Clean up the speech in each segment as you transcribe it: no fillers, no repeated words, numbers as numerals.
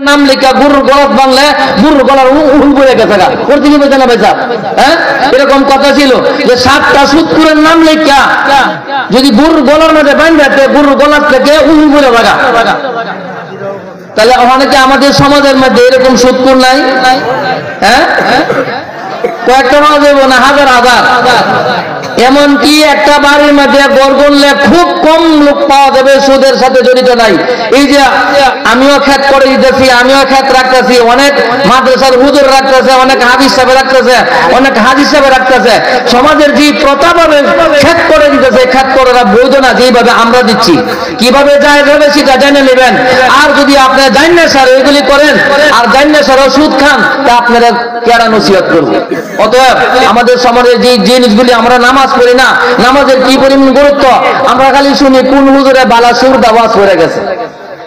নাম লেখা গরুর গলাত বাংলা গরুর গলার উল বলে গেছে গা করতে কি বেচা না বেচা হ্যাঁ এরকম কথা ছিল যে 7টা সুদকুরের নাম লেখা যদি গরুর গলার মধ্যে বাঁধতে গরুর গলার থেকে উল বলে লাগা তাহলে ওখানে কি আমাদের সমাজের মধ্যে এরকম সুদকুর নাই হ্যাঁ কয়েকটা মাস দেবো না হাজার হাজার এমনকি একটা বাড়ির মধ্যে গড় করলে খুব কম লোক পাওয়া যাবে সুদের সাথে জড়িত নাই এই যে আমিও ক্ষেত করে দিতেছি আমিও ক্ষেত রাখতেছি অনেক মাদ্রাসার হুজুর রাখতেছে অনেক হাদিস সাহেব রাখতেছে অনেক হাদিস সাহেব রাখতেছে সমাজের যে প্রতাপভাবে ক্ষেত করে দিতেছে ক্ষেত করাটা বৈধ না যেভাবে আমরা দিচ্ছি কিভাবে যায় যাবে সেটা জেনে নেবেন আর যদি আপনি জান্না স্যার এগুলি করেন আর জান্না স্যার সুদ খান তা আপনারা কেরা নসিহত করবে অতএব আমাদের সমাজের যে জিনিসগুলি আমরা নামাজ পড়ি না নামাজের কি পরিমাণ গুরুত্ব আমরা খালি শুনি কোন হুজুরে বালা সুর দাওয়াজ করে গেছে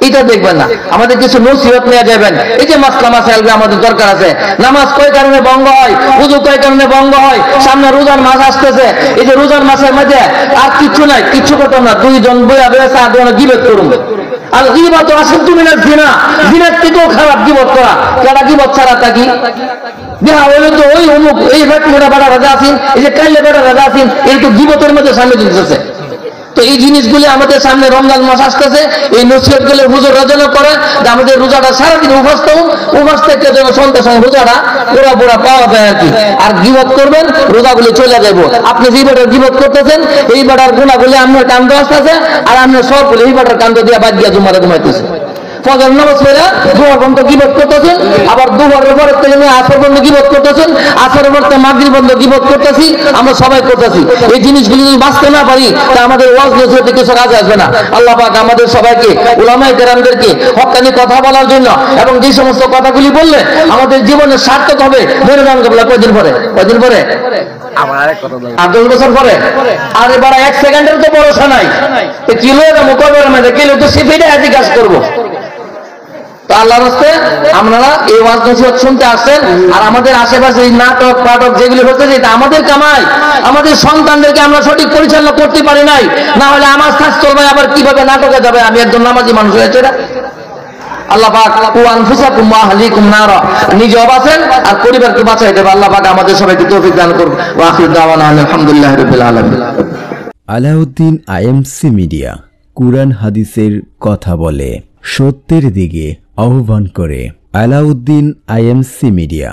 এটা দেখবেন না আমাদের কিছু নসিহত নিয়ে যাবেন এই যে মাসলা মাসাইল আমাদের দরকার আছে নামাজ কয় কারণে ভঙ্গ হয় ওযু কয় কারণে ভঙ্গ হয় সামনে রোজার মাস আসতেছে এই যে রোজার মাসের মধ্যে আর কিছু নাই কিছু করতাম না দুইজন বইয়া বইয়া চা দিয়ে গিবত করুন আর গিবত আসাদু মিনাজ জিনা জিনার থেকেও খারাপ গিবত করা কেডা গিবত ছাড়া থাকি দেখা হইলো তো ওই অমুক এই মোটা বাড়া রাজা আছেন এই যে কাইলে বেড়া রাজা আছেন এই তো গিবতের মধ্যে সামনে দিতেছে তো এই জিনিসগুলি আমাদের সামনে রমজান মাস আসতেছে এই নসিহত গুলো হুজুর রাজানো করে যে আমাদের রোজাটা সারাদিন উপাস থেকে যেন সন্ধ্যা সময় রোজাটা পুরা পুরা পাওয়া যায় আর কি আর গিবত করবেন রোজাগুলি চলে যাবো আপনি যে বেটার গিবত করতেছেন এই বেটার গুণাগুলি আপনার কান্দ আসতেছে আর আপনার সব বলে এই বেটার কান্দ দিয়ে বাদ দিয়া জুমারে ঘুমাইতেছে ফজর নামাজ পড়ে দুহর পর্যন্ত গিবত করতেছেন আবার দুহরের পরের থেকে আসর পর্যন্ত গিবত করতেছেন আসরের পর থেকে মাগরিব পর্যন্ত গিবত করতেছি আমরা সবাই করতেছি এই জিনিসগুলি যদি বাঁচতে না পারি তা আমাদের ওয়াজ নসিহতে কিছু কাজে আসবে না আল্লাহ পাক আমাদের সবাইকে উলামায়ে কেরামদেরকে হক্কানি কথা বলার জন্য এবং যে সমস্ত কথাগুলি বললে আমাদের জীবনে সার্থক হবে মনে রাখবেন কবলা কয়দিন পরে আমার আরেক কথা বলি 10 বছর পরে আর এবারে 1 সেকেন্ডের তো ভরসা নাই তো কিলো এর মোকাবেলার মধ্যে কিলো তো সিফিডে আজ কাজ করব তো আল্লাহর রাস্তায় আপনারা এই ওয়াজ নসিহত শুনতে আসেন আর আমাদের আশেপাশে এই নাটক পাটক যেগুলো হচ্ছে এটা আমাদের কামাই আমাদের সন্তানদেরকে আমরা সঠিক পরিচালনা করতে পারি নাই না হলে আমার শ্বাস চলবে আবার কিভাবে নাটকে যাবে আমি একজন নামাজি মানুষ হয়েছে না আল্লাহ পাক আনফুসাকুম ওয়া আহলিকুম নারা নিজেও বাঁচেন আর পরিবারকে বাঁচাই দেবে আল্লাহ পাক আমাদের সবাইকে তৌফিক দান করুন ওয়া আখিরু দাওয়ানা আলহামদুলিল্লাহি রাব্বিল আলামিন আলাউদ্দিন আইএমসি মিডিয়া কুরআন হাদিসের কথা বলে সত্যের দিকে আহ্বান করে আলাউদ্দিন আইএমসি মিডিয়া।